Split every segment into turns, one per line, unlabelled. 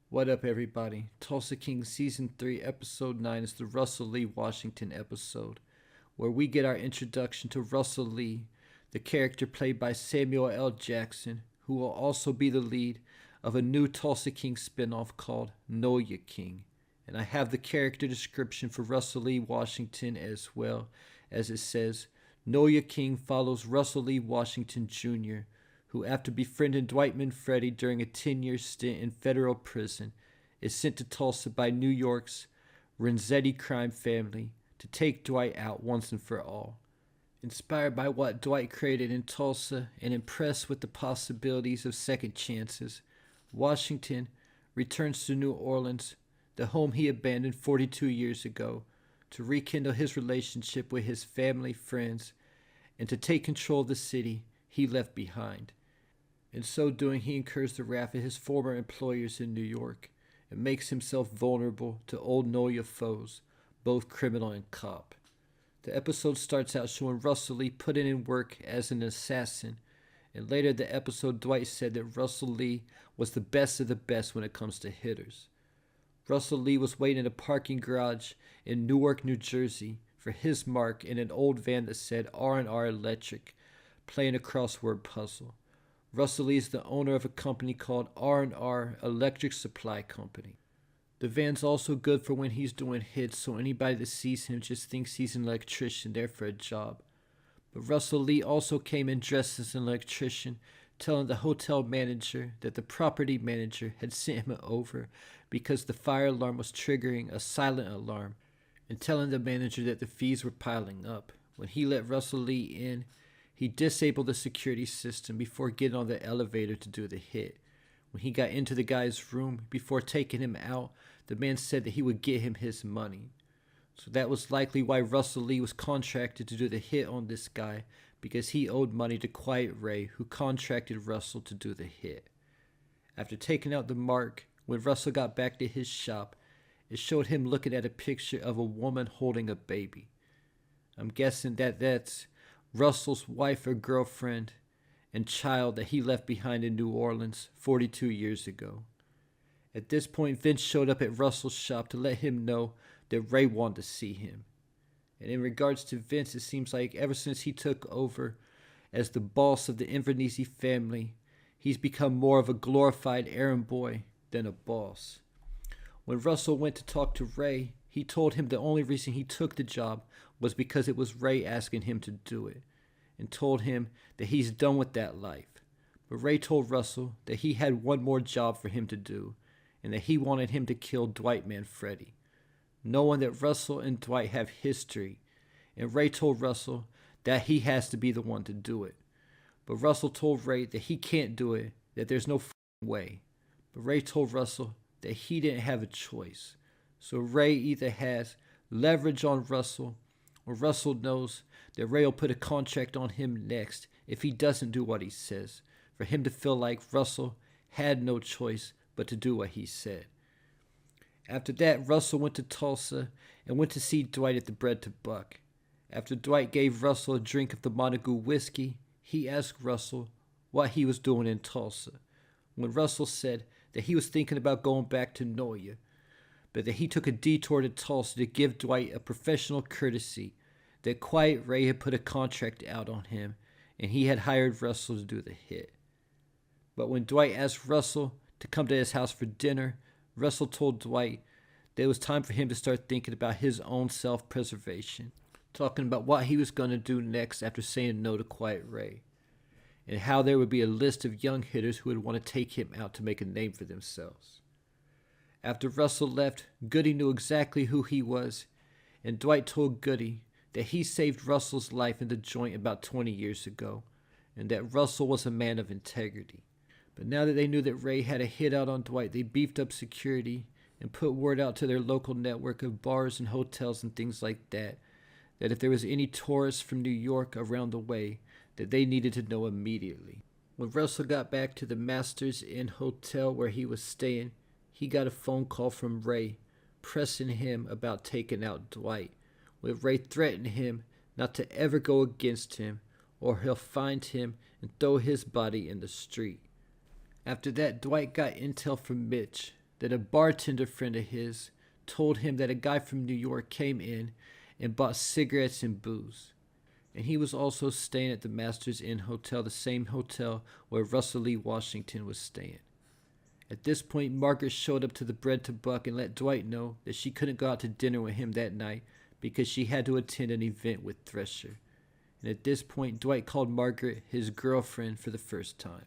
What up, everybody? Tulsa King Season 3, Episode 9 is the Russell Lee Washington episode, where we get our introduction to Russell Lee, the character played by Samuel L. Jackson, who will also be the lead of a new Tulsa King spinoff called Know Ya King. And I have the character description for Russell Lee Washington as well, as it says, Know Ya King follows Russell Lee Washington Jr., who, after befriending Dwight and Freddie during a 10-year stint in federal prison, is sent to Tulsa by New York's Renzetti crime family to take Dwight out once and for all. Inspired by what Dwight created in Tulsa and impressed with the possibilities of second chances, Washington returns to New Orleans, the home he abandoned 42 years ago, to rekindle his relationship with his family, friends, and to take control of the city he left behind. In so doing, he incurs the wrath of his former employers in New York and makes himself vulnerable to old Noya foes, both criminal and cop. The episode starts out showing Russell Lee putting in work as an assassin, and later in the episode Dwight said that Russell Lee was the best of the best when it comes to hitters. Russell Lee was waiting in a parking garage in Newark, New Jersey for his mark in an old van that said R&R Electric, playing a crossword puzzle. Russell Lee is the owner of a company called R&R Electric Supply Company. The van's also good for when he's doing hits, so anybody that sees him just thinks he's an electrician there for a job. But Russell Lee also came in dressed as an electrician, telling the hotel manager that the property manager had sent him over because the fire alarm was triggering a silent alarm, and telling the manager that the fees were piling up. When he let Russell Lee in, he disabled the security system before getting on the elevator to do the hit. When he got into the guy's room, before taking him out, the man said that he would get him his money. So that was likely why Russell Lee was contracted to do the hit on this guy, because he owed money to Quiet Ray, who contracted Russell to do the hit. After taking out the mark, when Russell got back to his shop, it showed him looking at a picture of a woman holding a baby. I'm guessing that that's Russell's wife or girlfriend and child that he left behind in New Orleans 42 years ago. At this point, Vince showed up at Russell's shop to let him know that Ray wanted to see him. And in regards to Vince, it seems like ever since he took over as the boss of the Invernizzi family, he's become more of a glorified errand boy than a boss. When Russell went to talk to Ray, he told him the only reason he took the job was because it was Ray asking him to do it, and told him that he's done with that life. But Ray told Russell that he had one more job for him to do, and that he wanted him to kill Dwight and Freddie, knowing that Russell and Dwight have history, and Ray told Russell that he has to be the one to do it. But Russell told Ray that he can't do it, that there's no way. But Ray told Russell that he didn't have a choice. So Ray either has leverage on Russell, or Russell knows that Ray will put a contract on him next if he doesn't do what he says, for him to feel like Russell had no choice but to do what he said. After that, Russell went to Tulsa and went to see Dwight at the Bread to Buck. After Dwight gave Russell a drink of the Montague whiskey, he asked Russell what he was doing in Tulsa. When Russell said that he was thinking about going back to Noya, but that he took a detour to Tulsa to give Dwight a professional courtesy, that Quiet Ray had put a contract out on him, and he had hired Russell to do the hit. But when Dwight asked Russell to come to his house for dinner, Russell told Dwight that it was time for him to start thinking about his own self-preservation, talking about what he was going to do next after saying no to Quiet Ray, and how there would be a list of young hitters who would want to take him out to make a name for themselves. After Russell left, Goody knew exactly who he was, and Dwight told Goody that he saved Russell's life in the joint about 20 years ago, and that Russell was a man of integrity. But now that they knew that Ray had a hit out on Dwight, they beefed up security and put word out to their local network of bars and hotels and things like that, that if there was any tourists from New York around the way, that they needed to know immediately. When Russell got back to the Masters Inn hotel where he was staying, he got a phone call from Ray, pressing him about taking out Dwight, with Ray threatening him not to ever go against him, or he'll find him and throw his body in the street. After that, Dwight got intel from Mitch that a bartender friend of his told him that a guy from New York came in and bought cigarettes and booze. And he was also staying at the Masters Inn Hotel, the same hotel where Russell Lee Washington was staying. At this point, Margaret showed up to the Bread to Buck and let Dwight know that she couldn't go out to dinner with him that night because she had to attend an event with Thresher. And at this point, Dwight called Margaret his girlfriend for the first time.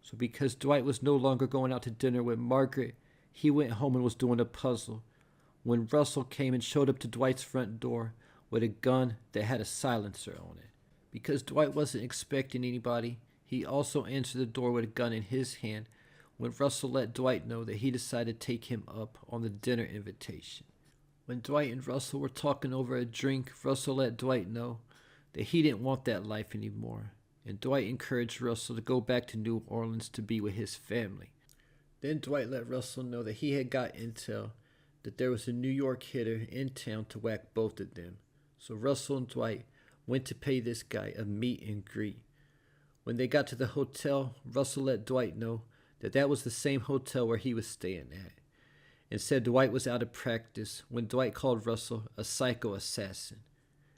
So because Dwight was no longer going out to dinner with Margaret, he went home and was doing a puzzle when Russell came and showed up to Dwight's front door with a gun that had a silencer on it. Because Dwight wasn't expecting anybody, he also answered the door with a gun in his hand when Russell let Dwight know that he decided to take him up on the dinner invitation. When Dwight and Russell were talking over a drink, Russell let Dwight know that he didn't want that life anymore, and Dwight encouraged Russell to go back to New Orleans to be with his family. Then Dwight let Russell know that he had got intel that there was a New York hitter in town to whack both of them. So Russell and Dwight went to pay this guy a meet and greet. When they got to the hotel, Russell let Dwight know that that was the same hotel where he was staying at, and said Dwight was out of practice when Dwight called Russell a psycho assassin.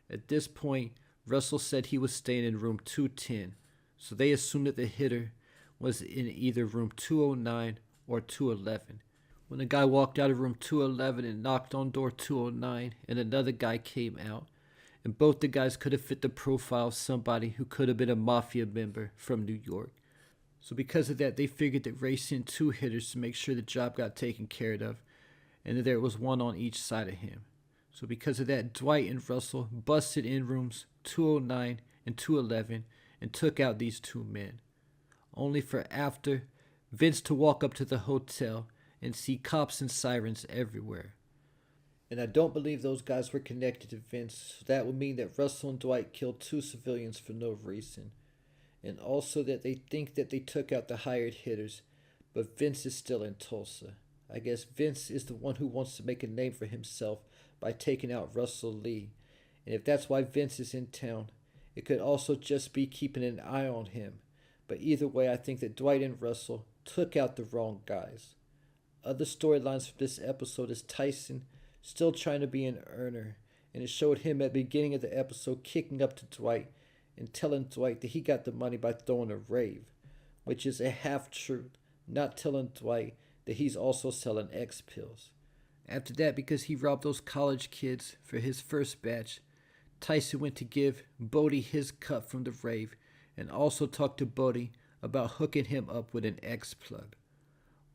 At this point, Russell said he was staying in room 210, so they assumed that the hitter was in either room 209 or 211. When the guy walked out of room 211 and knocked on door 209, and another guy came out, and both the guys could have fit the profile of somebody who could have been a mafia member from New York. So because of that, they figured that Ray sent two hitters to make sure the job got taken care of, and that there was one on each side of him. So because of that, Dwight and Russell busted in rooms 209 and 211 and took out these two men. Only for after Vince to walk up to the hotel and see cops and sirens everywhere. And I don't believe those guys were connected to Vince, so that would mean that Russell and Dwight killed two civilians for no reason. And also that they think that they took out the hired hitters, but Vince is still in Tulsa. I guess Vince is the one who wants to make a name for himself by taking out Russell Lee. And if that's why Vince is in town, it could also just be keeping an eye on him. But either way, I think that Dwight and Russell took out the wrong guys. Other storylines from this episode is Tyson still trying to be an earner, and it showed him at the beginning of the episode kicking up to Dwight and telling Dwight that he got the money by throwing a rave, which is a half-truth, not telling Dwight that he's also selling X pills. After that, because he robbed those college kids for his first batch, Tyson went to give Bodie his cut from the rave and also talked to Bodie about hooking him up with an X plug.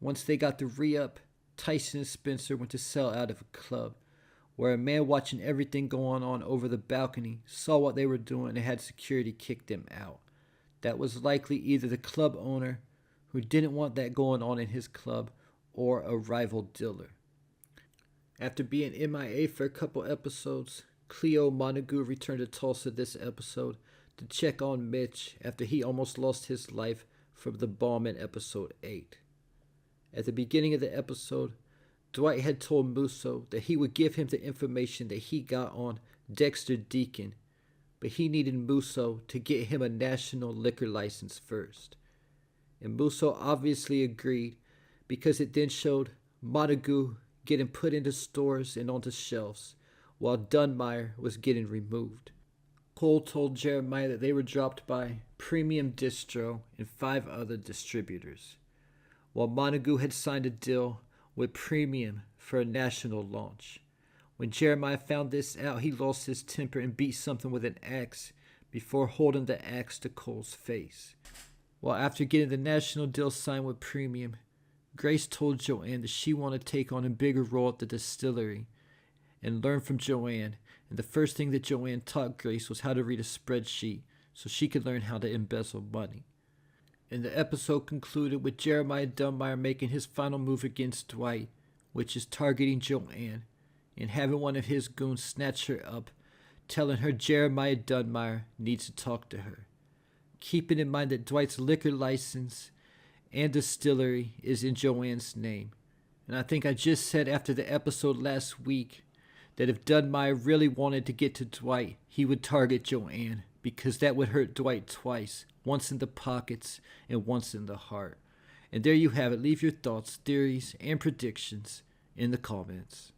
Once they got the re-up, Tyson and Spencer went to sell out of a club, where a man watching everything going on over the balcony saw what they were doing and had security kick them out. That was likely either the club owner, who didn't want that going on in his club, or a rival dealer. After being MIA for a couple episodes, Cleo Montague returned to Tulsa this episode to check on Mitch after he almost lost his life from the bomb in episode 8. At the beginning of the episode, Dwight had told Musso that he would give him the information that he got on Dexter Deacon, but he needed Musso to get him a national liquor license first. And Musso obviously agreed because it then showed Montague getting put into stores and onto shelves, while Dunmire was getting removed. Cole told Jeremiah that they were dropped by Premium Distro and 5 other distributors, while Montague had signed a deal with Premium for a national launch. When Jeremiah found this out, he lost his temper and beat something with an axe before holding the axe to Cole's face. While after getting the national deal signed with Premium, Grace told Joanne that she wanted to take on a bigger role at the distillery and learn from Joanne, and the first thing that Joanne taught Grace was how to read a spreadsheet so she could learn how to embezzle money. And the episode concluded with Jeremiah Dunmire making his final move against Dwight, which is targeting Joanne and having one of his goons snatch her up, telling her Jeremiah Dunmire needs to talk to her. Keeping in mind that Dwight's liquor license and distillery is in Joanne's name. And I think I just said after the episode last week that if Dunmire really wanted to get to Dwight, he would target Joanne, because that would hurt Dwight twice, once in the pockets and once in the heart. And there you have it. Leave your thoughts, theories, and predictions in the comments.